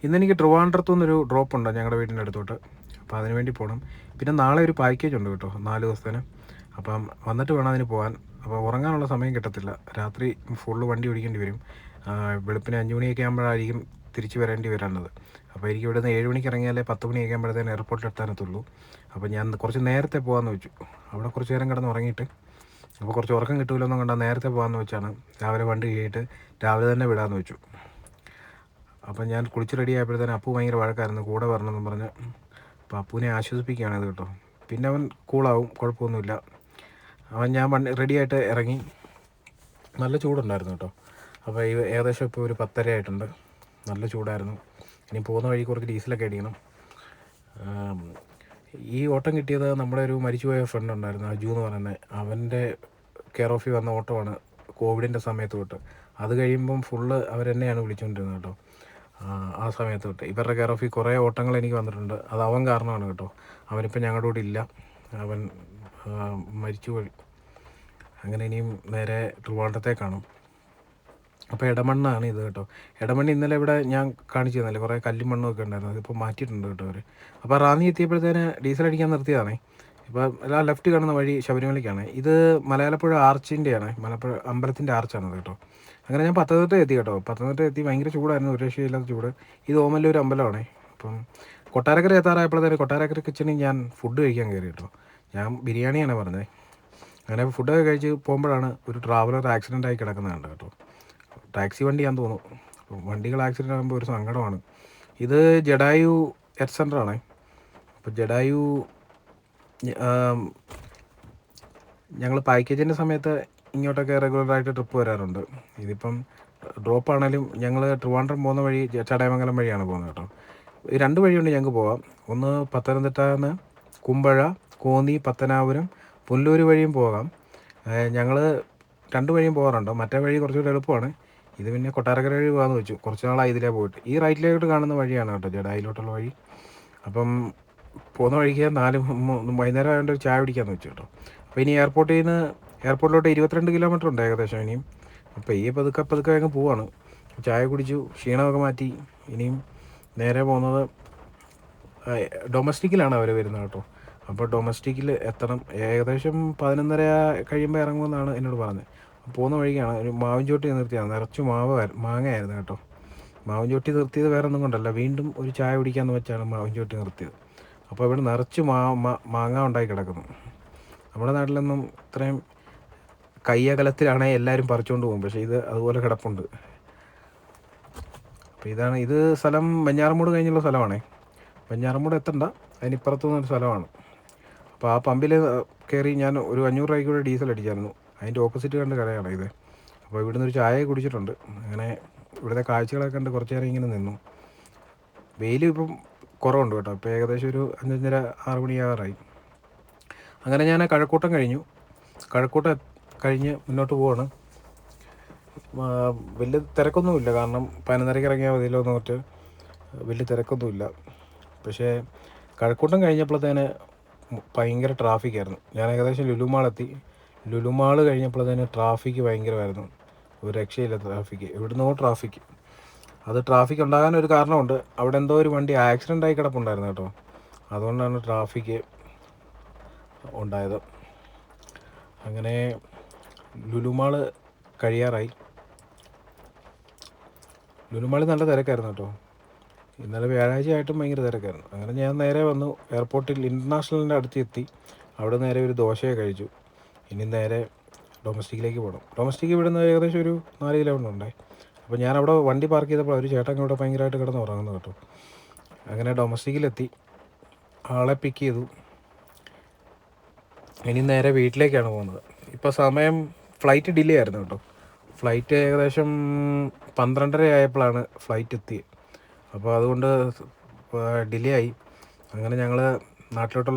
ഇന്നെനിക്ക് ട്രിവാൻഡ്രത്തു നിന്നൊരു ഡ്രോപ്പ് ഉണ്ട് ഞങ്ങളുടെ വീടിൻ്റെ അടുത്തോട്ട്. അപ്പോൾ അതിന് വേണ്ടി പോകണം. പിന്നെ നാളെ ഒരു പാക്കേജ് ഉണ്ട് കേട്ടോ, 4 ദിവസത്തിന്. അപ്പം വന്നിട്ട് വേണം അതിന് പോകാൻ. അപ്പോൾ ഉറങ്ങാനുള്ള സമയം കിട്ടത്തില്ല. രാത്രി ഫുള്ള് വണ്ടി ഓടിക്കേണ്ടി വരും. വെളുപ്പിന് 5 മണിയൊക്കെ ആകുമ്പോഴായിരിക്കും തിരിച്ച് വരേണ്ടി വരേണ്ടത്. അപ്പോൾ എനിക്ക് ഇവിടുന്ന് 7 മണിക്ക് ഇറങ്ങിയാലേ 10 മണിയൊക്കെ ആകുമ്പോഴത്തേന് എയർപോർട്ടിൽ എത്താനത്തുള്ളൂ. അപ്പോൾ ഞാൻ കുറച്ച് നേരത്തെ പോകാമെന്ന് വെച്ചു. അവിടെ കുറച്ച് നേരം കിടന്ന് ഉറങ്ങിയിട്ട്, അപ്പോൾ കുറച്ച് ഉറക്കം കിട്ടുമല്ലോ കണ്ടാൽ നേരത്തെ പോകാമെന്ന് വെച്ചാണ്. രാവിലെ വണ്ടി കയറിയിട്ട് രാവിലെ തന്നെ വിടാമെന്ന് വെച്ചു. അപ്പം ഞാൻ കുളിച്ച് റെഡി ആയപ്പോഴത്തേന് അപ്പു ഭയങ്കര വഴക്കായിരുന്നു, കൂടെ വരണമെന്ന് പറഞ്ഞ്. അപ്പോൾ അപ്പുവിനെ ആശ്വസിപ്പിക്കുകയാണ് ഇത് കേട്ടോ. പിന്നെ അവൻ കൂളാവും, കുഴപ്പമൊന്നുമില്ല. ഞാൻ റെഡിയായിട്ട് ഇറങ്ങി. നല്ല ചൂടുണ്ടായിരുന്നു കേട്ടോ. അപ്പോൾ ഏകദേശം ഇപ്പോൾ ഒരു 10:30 ആയിട്ടുണ്ട്. നല്ല ചൂടായിരുന്നു. ഇനി പോകുന്ന വഴി കുറച്ച് ഡീസലൊക്കെ അടിക്കണം. ഈ ഓട്ടം കിട്ടിയത് നമ്മുടെ ഒരു മരിച്ചുപോയ ഫ്രണ്ട് ഉണ്ടായിരുന്നു, അജു എന്ന് പറയുന്നത്. അവൻ്റെ കെയർ ഓഫിൽ വന്ന ഓട്ടമാണ് കോവിഡിൻ്റെ സമയത്ത് തൊട്ട്. അത് കഴിയുമ്പം ഫുള്ള് അവരെന്നെയാണ് വിളിച്ചുകൊണ്ടിരുന്നത് കേട്ടോ. ആ സമയത്ത് തൊട്ട് ഇവരുടെ കെയർ ഓഫിൽ കുറേ ഓട്ടങ്ങൾ എനിക്ക് വന്നിട്ടുണ്ട്. അത് അവൻ കാരണമാണ് കേട്ടോ. അവനിപ്പോൾ ഞങ്ങളുടെ കൂടെ ഇല്ല, അവൻ മരിച്ചുപോയി. അങ്ങനെ ഇനിയും നേരെ ട്രിവാൻഡ്രത്തേക്കാണ്. അപ്പോൾ ഇടമണ്ണാണ് ഇത് കേട്ടോ. ഇടമണ്ണ് ഇന്നലെ ഇവിടെ ഞാൻ കാണിച്ചു തന്നല്ലേ, കുറേ കല്ലും മണ്ണും ഒക്കെ ഉണ്ടായിരുന്നു. അതിപ്പോൾ മാറ്റിയിട്ടുണ്ട് കേട്ടോ അവർ. അപ്പോൾ റാന്നി എത്തിയപ്പോഴത്തേന് ഡീസൽ അടിക്കാൻ നിർത്തിയതാണേ. ഇപ്പോൾ എല്ലാ ലെഫ്റ്റ് കാണുന്ന വഴി ശബരിമലയ്ക്കാണ്. ഇത് മലയാളപ്പുഴ ആർച്ചിൻ്റെയാണ്, മലപ്പുഴ അമ്പലത്തിൻ്റെ ആർച്ചാണ് കേട്ടോ. അങ്ങനെ ഞാൻ പത്തനംതിട്ട എത്തി കേട്ടോ. പത്തനംതിട്ട എത്തി. ഭയങ്കര ചൂടായിരുന്നു, ഒരു രക്ഷയില്ലാത്ത ചൂട്. ഇത് ഓമല്ലൂർ അമ്പലമാണേ. അപ്പം കൊട്ടാരക്കര എത്താറായപ്പോഴത്തേന് കൊട്ടാരക്കര കിച്ചണിൽ ഞാൻ ഫുഡ് കഴിക്കാൻ കയറി കേട്ടോ. ഞാൻ ബിരിയാണിയാണ് പറഞ്ഞത്. അങ്ങനെ ഫുഡൊക്കെ കഴിച്ച് പോകുമ്പോഴാണ് ഒരു ട്രാവലർ ആക്സിഡൻ്റ് ആയി കിടക്കുന്നത് കണ്ടത് കേട്ടോ. ടാക്സി വണ്ടിയാന്ന് തോന്നുന്നു. അപ്പോൾ വണ്ടികൾ ആക്സിഡൻ്റ് ആകുമ്പോൾ ഒരു സങ്കടമാണ്. ഇത് ജഡായു എർത്ത് സെൻ്ററാണേ. അപ്പോൾ ജഡായു ഞങ്ങൾ പാക്കേജിൻ്റെ സമയത്ത് ഇങ്ങോട്ടൊക്കെ റെഗുലറായിട്ട് ട്രിപ്പ് വരാറുണ്ട്. ഇതിപ്പം ഡ്രോപ്പാണേലും ഞങ്ങൾ ട്രിവാൻഡ്രം പോകുന്ന വഴി ചടയമംഗലം വഴിയാണ് പോകുന്നത് കേട്ടോ. 2 വഴിയുണ്ട് ഞങ്ങൾക്ക് പോകാം. ഒന്ന് പത്തനംതിട്ടയിൽ നിന്ന് കുമ്പഴ, കോന്നി, പത്തനാപുരം, പുനലൂർ വഴിയും പോകാം. ഞങ്ങൾ 2 വഴിയും പോകാറുണ്ട്. മറ്റേ വഴി കുറച്ചുകൂടി എളുപ്പമാണ്. ഇത് പിന്നെ കൊട്ടാരക്കര വഴി പോകാമെന്ന് വെച്ചു. കുറച്ച് നാളായി ഇതിലേ പോയിട്ട്. ഈ റൈറ്റിലോട്ട് കാണുന്ന വഴിയാണ് കേട്ടോ ജഡായിലോട്ടുള്ള വഴി. അപ്പം പോകുന്ന വഴിക്ക് വൈകുന്നേരം ആയതുകൊണ്ട് ഒരു ചായ പിടിക്കാമെന്ന് വെച്ചു കേട്ടോ. അപ്പോൾ ഇനി എയർപോർട്ടിലോട്ട് 22 കിലോമീറ്റർ ഉണ്ട് ഏകദേശം ഇനിയും. അപ്പോൾ ഈ പതുക്കെ അങ്ങ് പോവാണ്. ചായ കുടിച്ചു, ക്ഷീണമൊക്കെ മാറ്റി. ഇനിയും നേരെ പോകുന്നത് ഡൊമസ്റ്റിക്കിലാണ് അവർ വരുന്നത് കേട്ടോ. അപ്പോൾ ഡൊമസ്റ്റിക്കിൽ എത്തണം. ഏകദേശം 11:30 കഴിയുമ്പോൾ ഇറങ്ങുമെന്നാണ് എന്നോട് പറഞ്ഞത്. പോകുന്ന വഴിക്കാണ് ഒരു മാവിൻ ചോട്ടി നിർത്തിയാണ്. നിറച്ച് മാങ്ങയായിരുന്നു കേട്ടോ. മാവിൻ ചോട്ടി നിർത്തിയത് വേറെ ഒന്നും കൊണ്ടല്ല, വീണ്ടും ഒരു ചായ കുടിക്കാമെന്ന് വെച്ചാണ് മാവിൻ ചോട്ടി നിർത്തിയത്. അപ്പോൾ ഇവിടെ നിറച്ച് മാങ്ങ ഉണ്ടായി കിടക്കുന്നു. നമ്മുടെ നാട്ടിലൊന്നും ഇത്രയും കയ്യകലത്തിലാണെങ്കിൽ എല്ലാവരും പറിച്ചുകൊണ്ട് പോകും. പക്ഷേ ഇത് അതുപോലെ കിടപ്പുണ്ട്. അപ്പോൾ ഇത് സ്ഥലം വെഞ്ഞാറമൂട് കഴിഞ്ഞുള്ള സ്ഥലമാണേ. വെഞ്ഞാറമൂട് എത്തണ്ട, അതിനിപ്പുറത്തു നിന്നൊരു സ്ഥലമാണ്. അപ്പോൾ ആ പമ്പിൽ കയറി ഞാൻ ഒരു 500 രൂപയ്ക്ക് കൂടെ ഡീസൽ അടിച്ചായിരുന്നു. അതിൻ്റെ ഓപ്പോസിറ്റ് കണ്ട് കടയാണ് ഇത്. അപ്പോൾ ഇവിടുന്ന് ഒരു ചായ കുടിച്ചിട്ടുണ്ട്. അങ്ങനെ ഇവിടുത്തെ കാഴ്ചകളൊക്കെ കണ്ട് കുറച്ച് നേരം ഇങ്ങനെ നിന്നു. വെയിൽ ഇപ്പം കുറവുണ്ട് കേട്ടോ. ഇപ്പോൾ ഏകദേശം ഒരു 5:30-6 മണിയാകാറായി. അങ്ങനെ ഞാൻ കഴക്കൂട്ടം കഴിഞ്ഞ് മുന്നോട്ട് പോവാണ്. വലിയ തിരക്കൊന്നുമില്ല, കാരണം 11:30 ഇറങ്ങിയാൽ മതിയല്ലോ എന്ന് പറഞ്ഞിട്ട് വലിയ തിരക്കൊന്നുമില്ല. പക്ഷേ കഴക്കൂട്ടം കഴിഞ്ഞപ്പോഴത്തേന് ഭയങ്കര ട്രാഫിക്കായിരുന്നു. ഞാൻ ഏകദേശം ലുലുമാളെത്തി. ലുലുമാൾ കഴിഞ്ഞപ്പോഴത്തേന് ട്രാഫിക്ക് ഭയങ്കരമായിരുന്നു. ഒരു രക്ഷയില്ല ട്രാഫിക്ക്. എവിടുന്നോ ട്രാഫിക്ക്. അത് ട്രാഫിക് ഉണ്ടാകാനൊരു കാരണമുണ്ട്. അവിടെ എന്തോ ഒരു വണ്ടി ആക്സിഡൻ്റ് ആയി കിടപ്പുണ്ടായിരുന്നു കേട്ടോ. അതുകൊണ്ടാണ് ട്രാഫിക്ക് ഉണ്ടായത്. അങ്ങനെ ലുലുമാൾ കഴിയാറായി. ലുലുമാളിൽ നല്ല തിരക്കായിരുന്നു കേട്ടോ. ഇന്നലെ വ്യാഴാഴ്ചയായിട്ടും ഭയങ്കര തിരക്കായിരുന്നു. അങ്ങനെ ഞാൻ നേരെ വന്നു എയർപോർട്ടിൽ ഇൻ്റർനാഷണലിൻ്റെ അടുത്ത് എത്തി. അവിടെ നേരെ ഒരു ദോശയെ കഴിച്ചു. ഇനി നേരെ ഡൊമസ്റ്റിക്കിലേക്ക് പോകണം. ഡൊമസ്റ്റിക് ഇവിടുന്ന് ഏകദേശം ഒരു 4 കിലോമീറ്റർ ഉണ്ട്. അപ്പോൾ ഞാനവിടെ വണ്ടി പാർക്ക് ചെയ്തപ്പോൾ ഒരു ചേട്ടൻ ഇവിടെ ഭയങ്കരമായിട്ട് കിടന്ന് ഉറങ്ങുന്നു കേട്ടോ. അങ്ങനെ ഡൊമസ്റ്റിക്കിലെത്തി, ആളെ പിക്ക് ചെയ്തു. ഇനി നേരെ വീട്ടിലേക്കാണ് പോകുന്നത്. ഇപ്പോൾ സമയം ഫ്ലൈറ്റ് ഡിലേ ആയിരുന്നു കേട്ടോ. ഫ്ലൈറ്റ് ഏകദേശം 12:30 ആയപ്പോഴാണ് ഫ്ലൈറ്റ് എത്തിയത്. അപ്പോൾ അതുകൊണ്ട് ഡിലേ ആയി. അങ്ങനെ ഞങ്ങൾ നാട്ടിലേക്ക്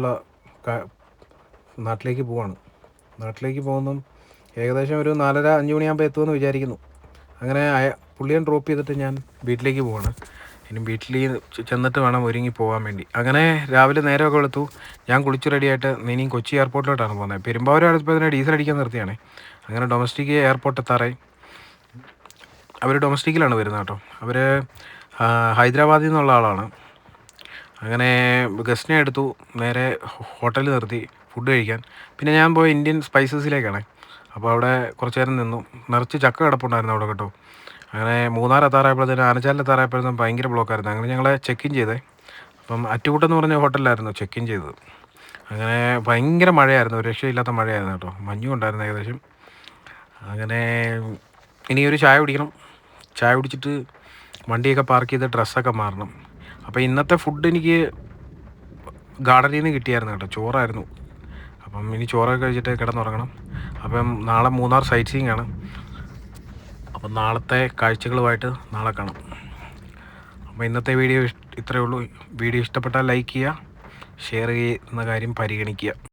പോവാണ്. നാട്ടിലേക്ക് പോകുന്നു ഏകദേശം ഒരു 4:30-5 മണിയാകുമ്പോൾ എത്തുമെന്ന് വിചാരിക്കുന്നു. അങ്ങനെ പുള്ളിയെ ഡ്രോപ്പ് ചെയ്തിട്ട് ഞാൻ വീട്ടിലേക്ക് പോവാണ്. ഇനി വീട്ടിൽ ചെന്നിട്ട് വേണം ഒരുങ്ങി പോകാൻ വേണ്ടി. അങ്ങനെ രാവിലെ നേരമൊക്കെ വെളുത്തു. ഞാൻ കുളിച്ച് റെഡിയായിട്ട് ഇനിയും കൊച്ചി എയർപോർട്ടിലോട്ടാണ് പോകുന്നത്. പെരുമ്പാവൂർ അടുത്തപ്പോൾ തന്നെ ഡീസൽ അടിക്കാൻ നിർത്തിയാണ്. അങ്ങനെ ഡൊമസ്റ്റിക് എയർപോർട്ട് എത്താറായി. അവർ ഡൊമസ്റ്റിക്കിലാണ് വരുന്നത് കേട്ടോ. അവർ ഹൈദരാബാദിൽ നിന്നുള്ള ആളാണ്. അങ്ങനെ ഗസ്റ്റിനെ എടുത്തു, നേരെ ഹോട്ടലിൽ നിർത്തി ഫുഡ് കഴിക്കാൻ. പിന്നെ ഞാൻ പോയ ഇന്ത്യൻ സ്പൈസസിലേക്കാണ്. അപ്പോൾ അവിടെ കുറച്ച് നേരം നിന്നു. നിറച്ച് ചക്ക കിടപ്പുണ്ടായിരുന്നു അവിടെ കേട്ടോ. അങ്ങനെ മൂന്നാർ എത്താറായപ്പോഴത്തേനും ആനച്ചാലിൽ എത്താറായപ്പോഴത്തേനും ഭയങ്കര ബ്ലോക്കായിരുന്നു. അങ്ങനെ ഞങ്ങളെ ചെക്ക് ഇൻ ചെയ്തേ. അപ്പം അറ്റുകൂട്ടെന്ന് പറഞ്ഞ ഹോട്ടലിലായിരുന്നു ചെക്ക് ഇൻ ചെയ്തത്. അങ്ങനെ ഭയങ്കര മഴയായിരുന്നു, ഒരു രക്ഷയില്ലാത്ത മഴയായിരുന്നു കേട്ടോ. മഞ്ഞും ഉണ്ടായിരുന്നു ഏകദേശം. അങ്ങനെ ഇനിയൊരു ചായ കുടിക്കണം. ചായ കുടിച്ചിട്ട് വണ്ടിയൊക്കെ പാർക്ക് ചെയ്ത് ഡ്രസ്സൊക്കെ മാറണം. അപ്പോൾ ഇന്നത്തെ ഫുഡ് എനിക്ക് ഗാർഡനിൽ നിന്ന് കിട്ടിയായിരുന്നു കേട്ടോ, ചോറായിരുന്നു. അപ്പം ഇനി ചോറൊക്കെ കഴിച്ചിട്ട് കിടന്നുറങ്ങണം. അപ്പം നാളെ മൂന്നാർ സൈറ്റ് സീയിങ് ആണ്. അപ്പം നാളത്തെ കാഴ്ചകളുമായിട്ട് നാളെ കാണാം. അപ്പോൾ ഇന്നത്തെ വീഡിയോ ഇത്രയേ ഉള്ളൂ. വീഡിയോ ഇഷ്ടപ്പെട്ടാൽ ലൈക്ക് ചെയ്യുക, ഷെയർ ചെയ്യുന്ന കാര്യം പരിഗണിക്കുക.